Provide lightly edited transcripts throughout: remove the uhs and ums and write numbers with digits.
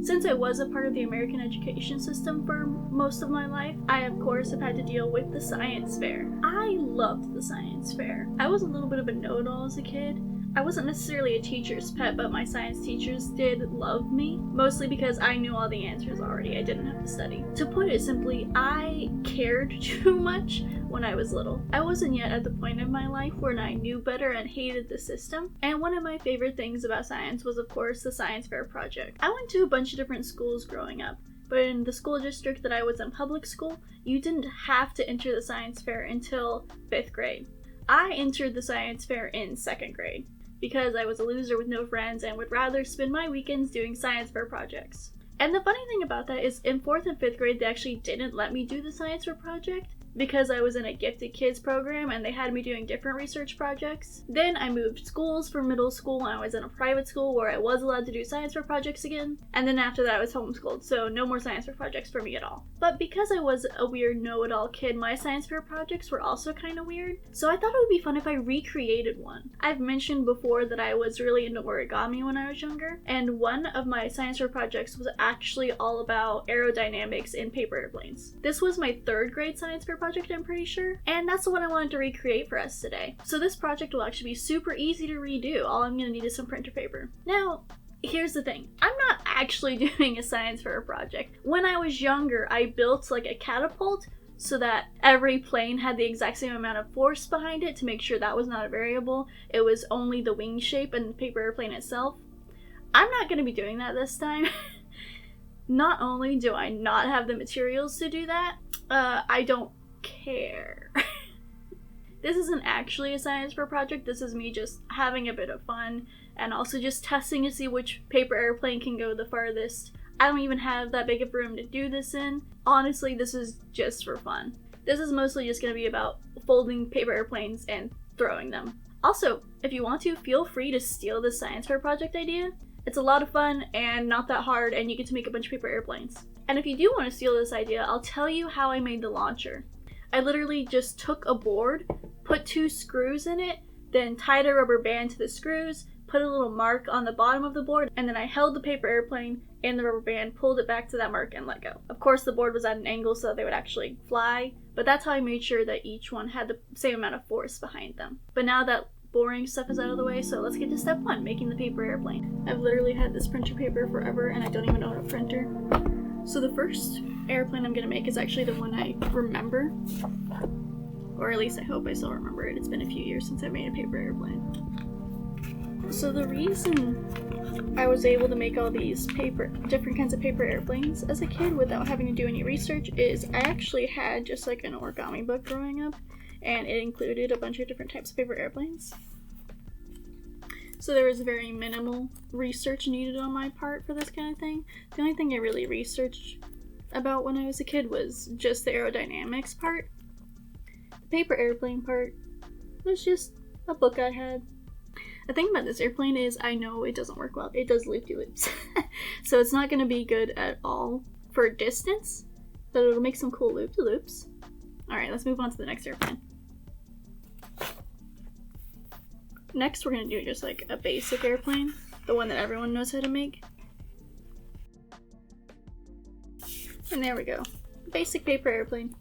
Since I was a part of the American education system for most of my life, I of course have had to deal with the science fair. I loved the science fair. I was a little bit of a know-it-all as a kid. I wasn't necessarily a teacher's pet, but my science teachers did love me, mostly because I knew all the answers already. I didn't have to study. To put it simply, I cared too much when I was little. I wasn't yet at the point of my life where I knew better and hated the system, and one of my favorite things about science was of course the science fair project. I went to a bunch of different schools growing up, but in the school district that I was in, public school, you didn't have to enter the science fair until 5th grade. I entered the science fair in 2nd grade, because I was a loser with no friends and would rather spend my weekends doing science fair projects. And the funny thing about that is in 4th and 5th grade, they actually didn't let me do the science fair project because I was in a gifted kids program and they had me doing different research projects. Then I moved schools for middle school and I was in a private school where I was allowed to do science fair projects again. And then after that I was homeschooled, so no more science fair projects for me at all. But because I was a weird know-it-all kid, my science fair projects were also kind of weird. So I thought it would be fun if I recreated one. I've mentioned before that I was really into origami when I was younger, and one of my science fair projects was actually all about aerodynamics in paper airplanes. This was my 3rd grade science fair project, I'm pretty sure, and that's the one I wanted to recreate for us today. So this project will actually be super easy to redo. All I'm gonna need is some printer paper. Now, here's the thing. I'm not actually doing a science fair project. When I was younger, I built like a catapult so that every plane had the exact same amount of force behind it to make sure that was not a variable. It was only the wing shape and the paper airplane itself. I'm not gonna be doing that this time. Not only do I not have the materials to do that, I don't care. This isn't actually a science fair project. This is me just having a bit of fun and also just testing to see which paper airplane can go the farthest. I don't even have that big of room to do this in. Honestly, this is just for fun. This is mostly just going to be about folding paper airplanes and throwing them. Also, if you want to, feel free to steal this science fair project idea. It's a lot of fun and not that hard, and you get to make a bunch of paper airplanes. And if you do want to steal this idea, I'll tell you how I made the launcher. I literally just took a board, put 2 screws in it, then tied a rubber band to the screws, put a little mark on the bottom of the board, and then I held the paper airplane and the rubber band, pulled it back to that mark, and let go. Of course, the board was at an angle so that they would actually fly, but that's how I made sure that each one had the same amount of force behind them. But now that boring stuff is out of the way, so let's get to step 1, making the paper airplane. I've literally had this printer paper forever, and I don't even own a printer. So the first airplane I'm gonna make is actually the one I remember. Or at least I hope I still remember it. It's been a few years since I made a paper airplane. So the reason I was able to make all these different kinds of paper airplanes as a kid without having to do any research is I actually had just like an origami book growing up, and it included a bunch of different types of paper airplanes. So there was very minimal research needed on my part for this kind of thing. The only thing I really researched about when I was a kid was just the aerodynamics part. The paper airplane part was just a book I had. The thing about this airplane is I know it doesn't work well. It does loop-de-loops. So it's not going to be good at all for distance, but it'll make some cool loop-de-loops. Alright, let's move on to the next airplane. Next, we're going to do just like a basic airplane, the one that everyone knows how to make. And there we go. Basic paper airplane.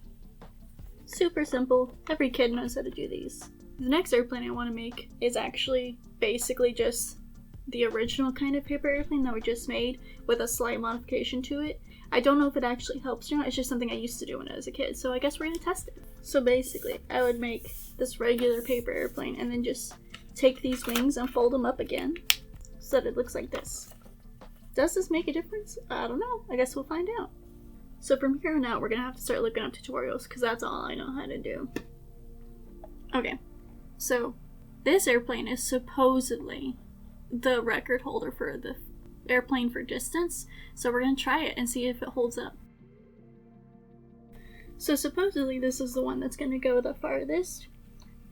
Super simple. Every kid knows how to do these. The next airplane I want to make is actually basically just the original kind of paper airplane that we just made with a slight modification to it. I don't know if it actually helps or not. It's just something I used to do when I was a kid, so I guess we're going to test it. So basically, I would make this regular paper airplane and then just take these wings and fold them up again so that it looks like this. Does this make a difference? I don't know. I guess we'll find out. So from here on out, we're going to have to start looking up tutorials because that's all I know how to do. Okay, so this airplane is supposedly the record holder for the airplane for distance, so we're going to try it and see if it holds up. So supposedly this is the one that's going to go the farthest.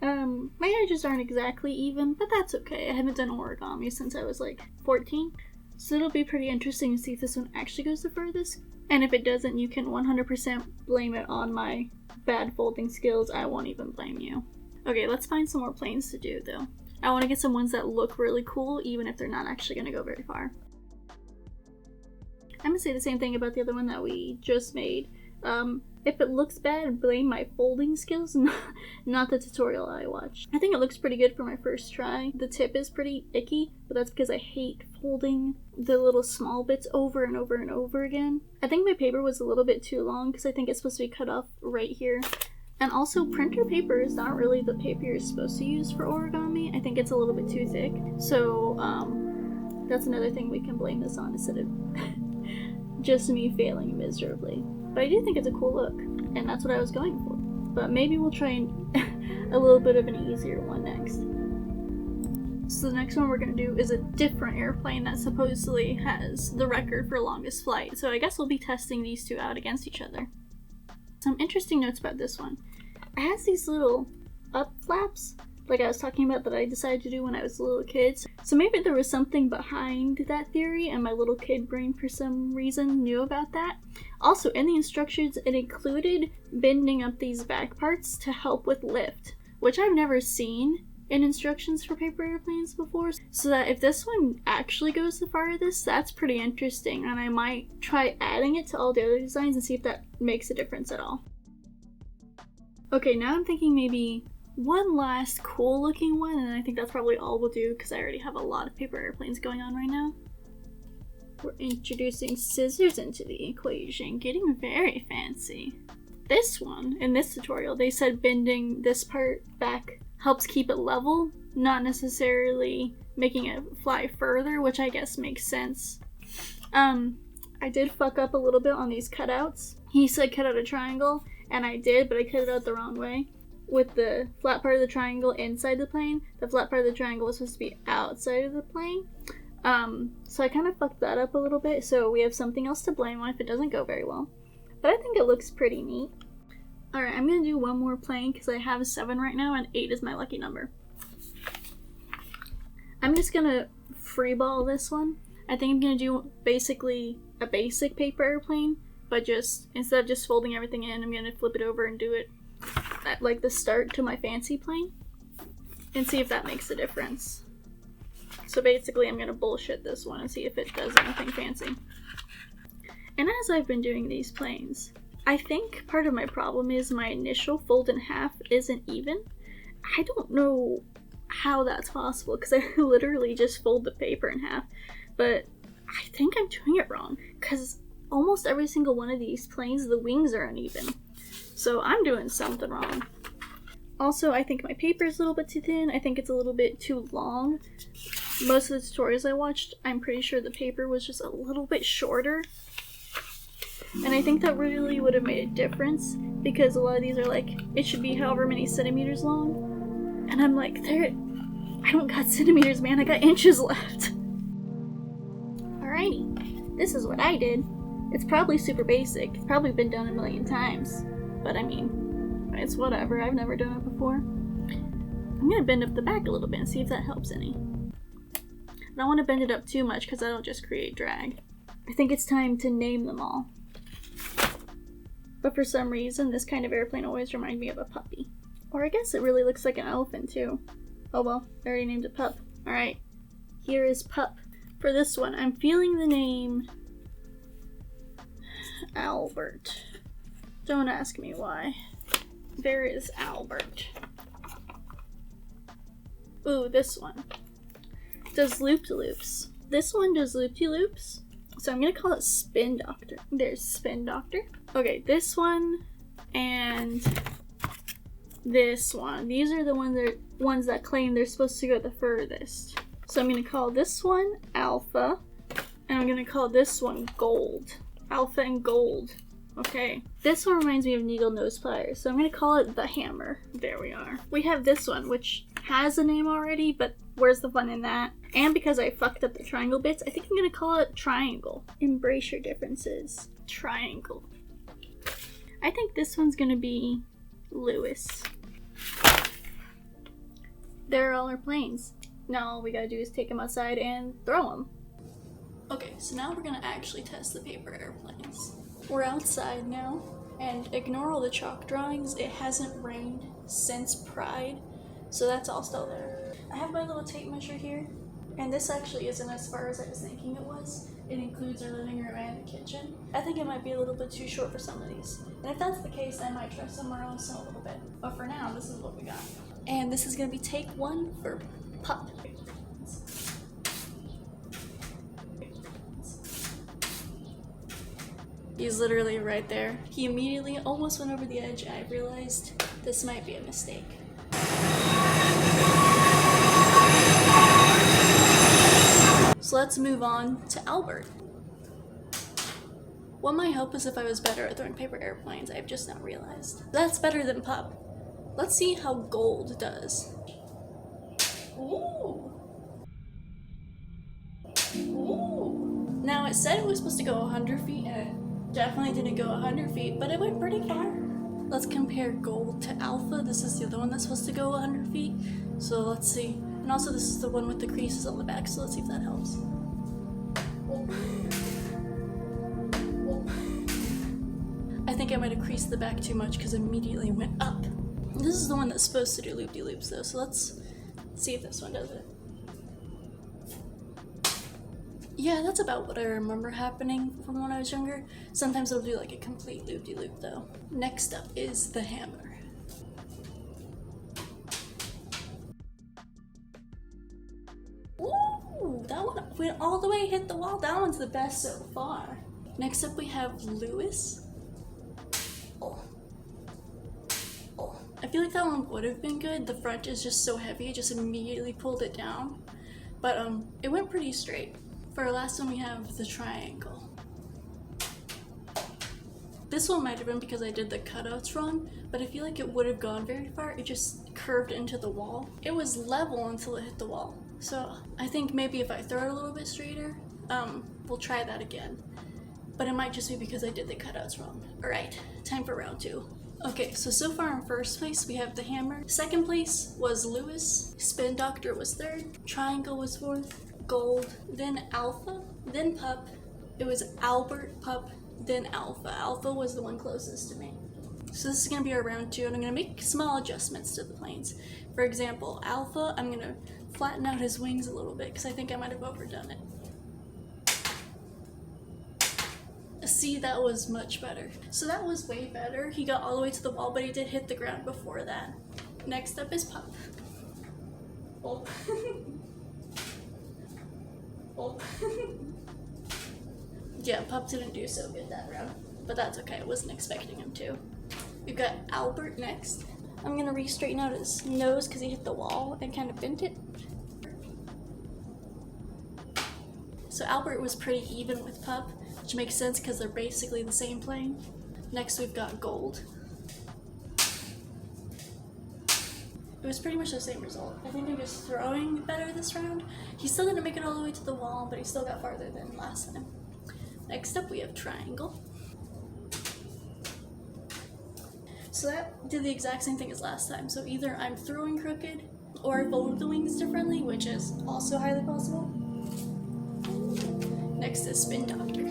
My edges aren't exactly even, but that's okay. I haven't done origami since I was like 14, so it'll be pretty interesting to see if this one actually goes the furthest. And if it doesn't, you can 100% blame it on my bad folding skills. I won't even blame you. Okay, let's find some more planes to do though. I want to get some ones that look really cool, even if they're not actually going to go very far. I'm gonna say the same thing about the other one that we just made. If it looks bad, blame my folding skills, not the tutorial I watched. I think it looks pretty good for my first try. The tip is pretty icky, but that's because I hate folding the little small bits over and over and over again. I think my paper was a little bit too long because I think it's supposed to be cut off right here. And also, printer paper is not really the paper you're supposed to use for origami. I think it's a little bit too thick. So, that's another thing we can blame this on instead of just me failing miserably. But I do think it's a cool look, and that's what I was going for. But maybe we'll try a little bit of an easier one next. So the next one we're gonna do is a different airplane that supposedly has the record for longest flight. So I guess we'll be testing these two out against each other. Some interesting notes about this one. It has these little up flaps, like I was talking about, that I decided to do when I was a little kid. So maybe there was something behind that theory, and my little kid brain for some reason knew about that. Also, in the instructions, it included bending up these back parts to help with lift, which I've never seen in instructions for paper airplanes before. So that if this one actually goes the farthest, that's pretty interesting, and I might try adding it to all the other designs and see if that makes a difference at all. Okay, now I'm thinking maybe one last cool looking one, and I think that's probably all we'll do because I already have a lot of paper airplanes going on right now. We're introducing scissors into the equation, getting very fancy. This one, in this tutorial, they said bending this part back helps keep it level, not necessarily making it fly further, which I guess makes sense. I did fuck up a little bit on these cutouts. He said cut out a triangle, and I did, but I cut it out the wrong way. With the flat part of the triangle inside the plane, the flat part of the triangle was supposed to be outside of the plane. So I kind of fucked that up a little bit, so we have something else to blame on if it doesn't go very well. But I think it looks pretty neat. Alright, I'm gonna do one more plane because I have a 7 right now and 8 is my lucky number. I'm just gonna freeball this one. I think I'm gonna do basically a basic paper airplane, but just instead of just folding everything in, I'm gonna flip it over and do it at like the start to my fancy plane and see if that makes a difference. So basically I'm gonna bullshit this one and see if it does anything fancy. And as I've been doing these planes, I think part of my problem is my initial fold in half isn't even. I don't know how that's possible because I literally just fold the paper in half, but I think I'm doing it wrong because almost every single one of these planes, the wings are uneven. So I'm doing something wrong. Also, I think my paper is a little bit too thin. I think it's a little bit too long. Most of the tutorials I watched, I'm pretty sure the paper was just a little bit shorter. And I think that really would have made a difference because a lot of these are like, it should be however many centimeters long. And I'm like, I don't got centimeters, man, I got inches left. Alrighty, this is what I did. It's probably super basic. It's probably been done a million times. But I mean, it's whatever. I've never done it before. I'm gonna bend up the back a little bit and see if that helps any. I don't want to bend it up too much because that'll just create drag. I think it's time to name them all. But for some reason, this kind of airplane always reminds me of a puppy. Or I guess it really looks like an elephant too. Oh well, I already named it Pup. Alright, here is Pup. For this one, I'm feeling the name Albert. Don't ask me why. There is Albert. Ooh, this one does loop-de-loops. This one does loop-de-loops. So I'm gonna call it Spin Doctor. There's Spin Doctor. Okay, this one and this one. These are the ones that claim they're supposed to go the furthest. So I'm gonna call this one Alpha, and I'm gonna call this one Gold. Alpha and Gold. Okay. This one reminds me of needle nose pliers, so I'm gonna call it the Hammer. There we are. We have this one, which has a name already, but where's the fun in that? And because I fucked up the triangle bits, I think I'm gonna call it Triangle. Embrace your differences. Triangle. I think this one's gonna be Lewis. There are all our planes. Now all we gotta do is take them outside and throw them. Okay, so now we're gonna actually test the paper airplanes. We're outside now, and ignore all the chalk drawings. It hasn't rained since Pride, so that's all still there. I have my little tape measure here, And this actually isn't as far as I was thinking it was. It includes our living room and the kitchen. I think it might be a little bit too short for some of these. And if that's the case, I might try somewhere else in a little bit. But for now, this is what we got. And this is gonna be take one for Pup. He's literally right there. He immediately almost went over the edge. I realized this might be a mistake. So let's move on to Albert. What might help is if I was better at throwing paper airplanes. I've just now realized. That's better than Pup. Let's see how Gold does. Ooh. Ooh. Now it said it was supposed to go 100 feet and it definitely didn't go 100 feet, but it went pretty far. Let's compare Gold to Alpha. This is the other one that's supposed to go 100 feet. So let's see. And also this is the one with the creases on the back, so let's see if that helps. I think I might have creased the back too much because it immediately went up. This is the one that's supposed to do loop-de-loops though, so let's see if this one does it. Yeah, that's about what I remember happening from when I was younger. Sometimes it'll do like a complete loop-de-loop though. Next up is the hammer. Ooh, that one went all the way, hit the wall. That one's the best so far. Next up we have Lewis. Oh. I feel like that one would have been good. The front is just so heavy, it just immediately pulled it down. But it went pretty straight. For our last one we have the triangle. This one might have been because I did the cutouts wrong, but I feel like it would have gone very far. It just curved into the wall. It was level until it hit the wall. So I think maybe if I throw it a little bit straighter, we'll try that again. But it might just be because I did the cutouts wrong. All right, time for round two. Okay, so far in first place we have the hammer. Second place was Lewis. Spin Doctor was third. Triangle was fourth. Gold, then Alpha, then Pup. It was Albert, Pup, then Alpha. Alpha was the one closest to me. So this is gonna be our round two, and I'm gonna make small adjustments to the planes. For example, Alpha, I'm gonna flatten out his wings a little bit because I think I might have overdone it. See, that was much better. So that was way better. He got all the way to the wall, but he did hit the ground before that. Next up is Pup. Oh. Oh. Yeah, Pup didn't do so good that round, but that's okay. I wasn't expecting him to. We've got Albert next. I'm gonna re-straighten out his nose because he hit the wall and kind of bent it. So Albert was pretty even with Pup, which makes sense because they're basically the same plane. Next we've got Gold. It was pretty much the same result. I think I'm just throwing better this round. He still didn't make it all the way to the wall, but he still got farther than last time. Next up we have Triangle. So that did the exact same thing as last time. So either I'm throwing crooked or I folded the wings differently, which is also highly possible. Next is Spin Doctor.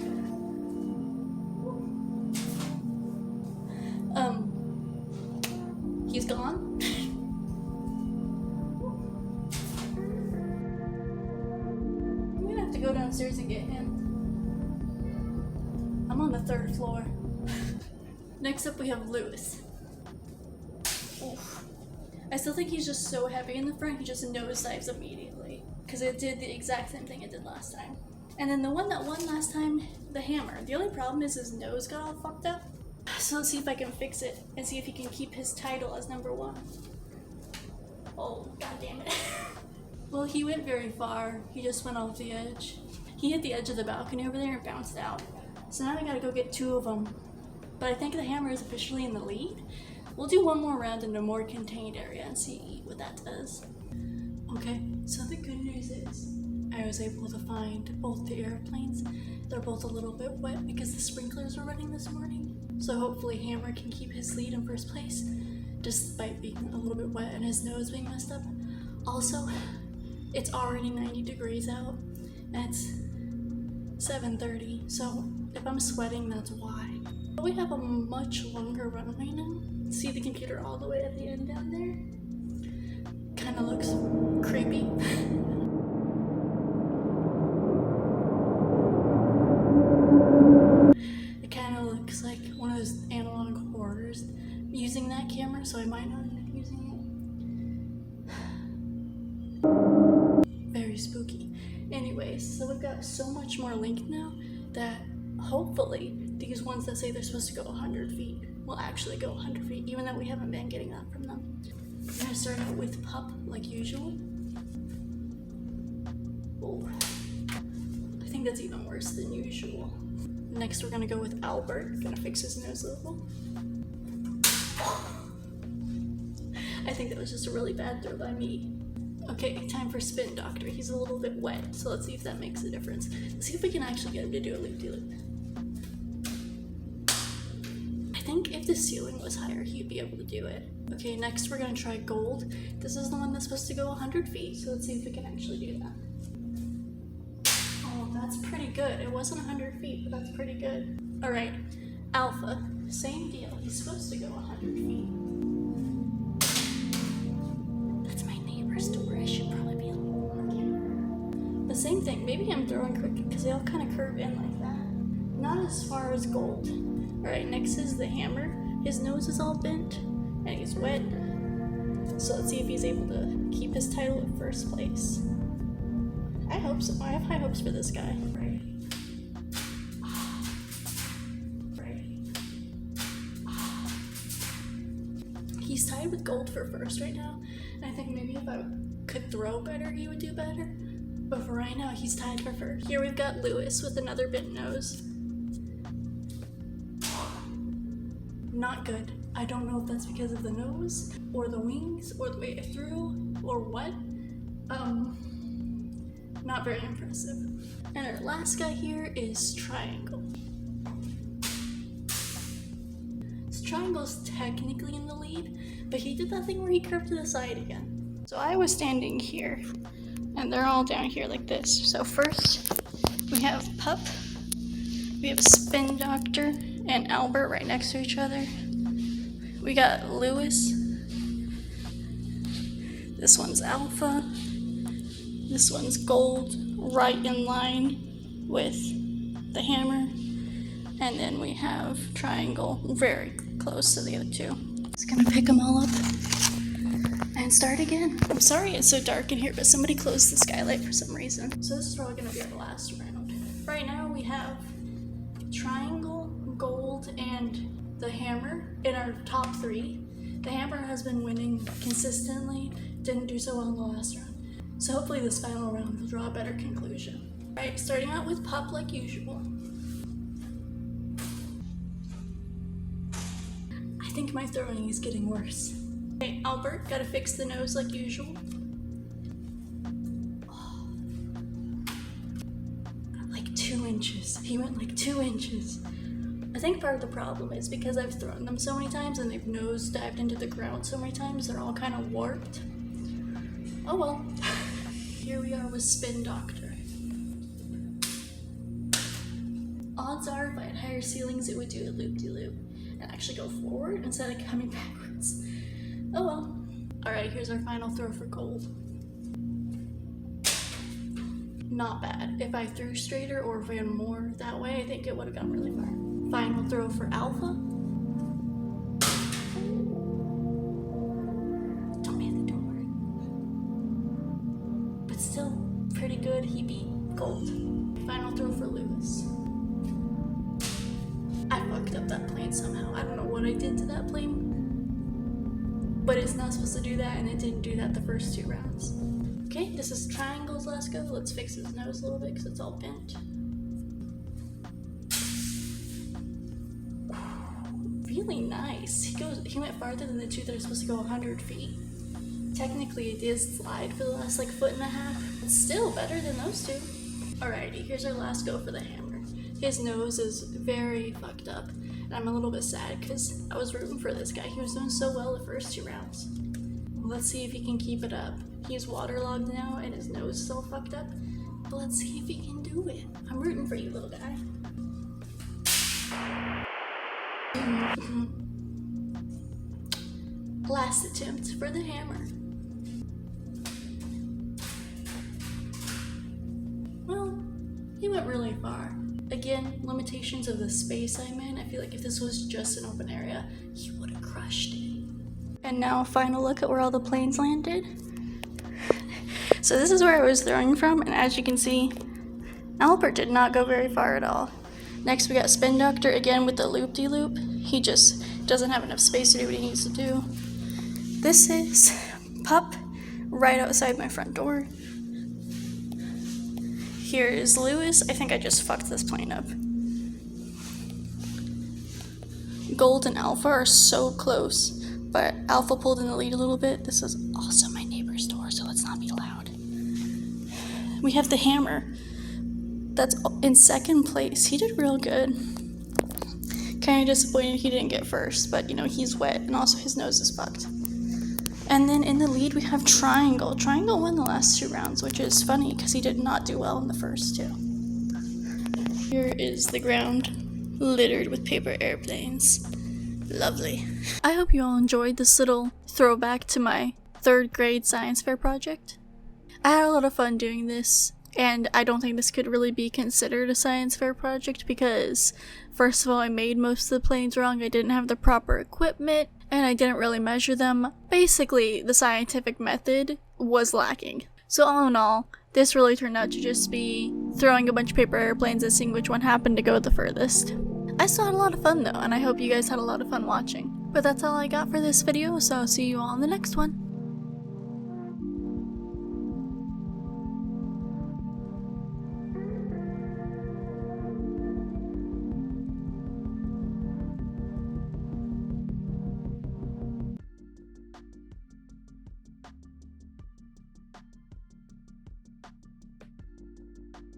He's gone. I'm gonna have to go downstairs and get him. I'm on the 3rd floor. Next up we have Lewis. Oof. I still think he's just so heavy in the front, he just nosedives immediately. Because it did the exact same thing it did last time. And then the one that won last time, the hammer. The only problem is his nose got all fucked up. So let's see if I can fix it and see if he can keep his title as number 1. Oh, god damn it. Well, he went very far. He just went off the edge. He hit the edge of the balcony over there and bounced out. So now I gotta go get 2 of them. But I think the hammer is officially in the lead. We'll do one more round in a more contained area and see what that does. Okay, so the good news is I was able to find both the airplanes. They're both a little bit wet because the sprinklers were running this morning. So hopefully Hammer can keep his lead in first place, despite being a little bit wet and his nose being messed up. Also, it's already 90 degrees out, and it's 7:30, so if I'm sweating, that's why. But we have a much longer runway now. See the computer all the way at the end down there? Kinda looks creepy. using that camera, so I might not end up using it. Very spooky. Anyways, so we've got so much more length now that hopefully these ones that say they're supposed to go 100 feet will actually go 100 feet, even though we haven't been getting that from them. We're gonna start out with Pup, like usual. Oh, I think that's even worse than usual. Next, we're gonna go with Albert. Gonna fix his nose a little. I think that was just a really bad throw by me. Okay, time for Spin Doctor. He's a little bit wet, so let's see if that makes a difference. Let's see if we can actually get him to do a loop-de-loop. I think if the ceiling was higher, he'd be able to do it. Okay, next we're gonna try Gold. This is the one that's supposed to go 100 feet, so let's see if we can actually do that. Oh, that's pretty good. It wasn't 100 feet, but that's pretty good. All right, Alpha, same deal. He's supposed to go 100 feet. That's my neighbor's door. I should probably be a little more careful. The same thing. Maybe I'm throwing crooked because they all kind of curve in like that. Not as far as Gold. All right, next is the Hammer. His nose is all bent and he's wet. So let's see if he's able to keep his title at first place. I hope so. I have high hopes for this guy. Right. He's tied with Gold for first right now, and I think maybe if I could throw better, he would do better. But for right now, he's tied for first. Here we've got Lewis with another bent nose. Not good. I don't know if that's because of the nose, or the wings, or the way I threw, or what. Not very impressive. And our last guy here is Triangle. Triangle's technically in the lead, but he did that thing where he curved to the side again. So I was standing here, and they're all down here like this. So first, we have Pup, we have Spin Doctor, and Albert right next to each other. We got Lewis. This one's Alpha. This one's Gold, right in line with the Hammer. And then we have Triangle, very close to the other two. Just gonna pick them all up and start again. I'm sorry it's so dark in here, but somebody closed the skylight for some reason. So this is probably gonna be our last round. Right now we have Triangle, Gold, and the Hammer in our top three. The Hammer has been winning consistently, didn't do so well in the last round. So hopefully this final round will draw a better conclusion. All right, starting out with Pup like usual. I think my throwing is getting worse. Okay, Albert, gotta fix the nose like usual. Oh. Like 2 inches. He went like 2 inches. I think part of the problem is because I've thrown them so many times and they've nose dived into the ground so many times, they're all kind of warped. Oh well. Here we are with Spin Doctor. Odds are if I had higher ceilings, it would do a loop-de-loop and actually go forward instead of coming backwards. Oh well. Alright, here's our final throw for Gold. Not bad. If I threw straighter or ran more that way, I think it would have gone really far. Final throw for Alpha. Don't hit the door. But still, pretty good. He beat Gold. Final throw for Lewis. I fucked up that plane somehow. I don't know what I did to that plane. But it's not supposed to do that, and it didn't do that the first 2 rounds. Okay, this is Triangle's last go. Let's fix his nose a little bit because it's all bent. Really nice. He went farther than the 2 that are supposed to go 100 feet. Technically, it is slide for the last like 1.5 feet. It's still better than those 2. Alrighty, here's our last go for the Hammer. His nose is very fucked up, and I'm a little bit sad because I was rooting for this guy. He was doing so well the first 2 rounds. Let's see if he can keep it up. He's waterlogged now, and his nose is all fucked up. But let's see if he can do it. I'm rooting for you, little guy. Last attempt for the Hammer. Well, he went really far. Again, limitations of the space I'm in. I feel like if this was just an open area, he would have crushed it. And now a final look at where all the planes landed. So this is where I was throwing from, and as you can see, Albert did not go very far at all. Next we got Spin Doctor, again with the loop-de-loop. He just doesn't have enough space to do what he needs to do. This is Pup, right outside my front door. Here is Lewis. I think I just fucked this plane up. Gold and Alpha are so close, but Alpha pulled in the lead a little bit. This is also my neighbor's door, so let's not be loud. We have the Hammer. That's in second place. He did real good. Kind of disappointed he didn't get first, but you know, he's wet and also his nose is fucked. And then in the lead we have Triangle. Triangle won the last 2 rounds, which is funny because he did not do well in the first 2. Here is the ground, littered with paper airplanes. Lovely. I hope you all enjoyed this little throwback to my 3rd grade science fair project. I had a lot of fun doing this, and I don't think this could really be considered a science fair project because, first of all, I made most of the planes wrong, I didn't have the proper equipment, and I didn't really measure them. Basically, the scientific method was lacking. So all in all, this really turned out to just be throwing a bunch of paper airplanes and seeing which one happened to go the furthest. I still had a lot of fun though, and I hope you guys had a lot of fun watching. But that's all I got for this video, so I'll see you all in the next one.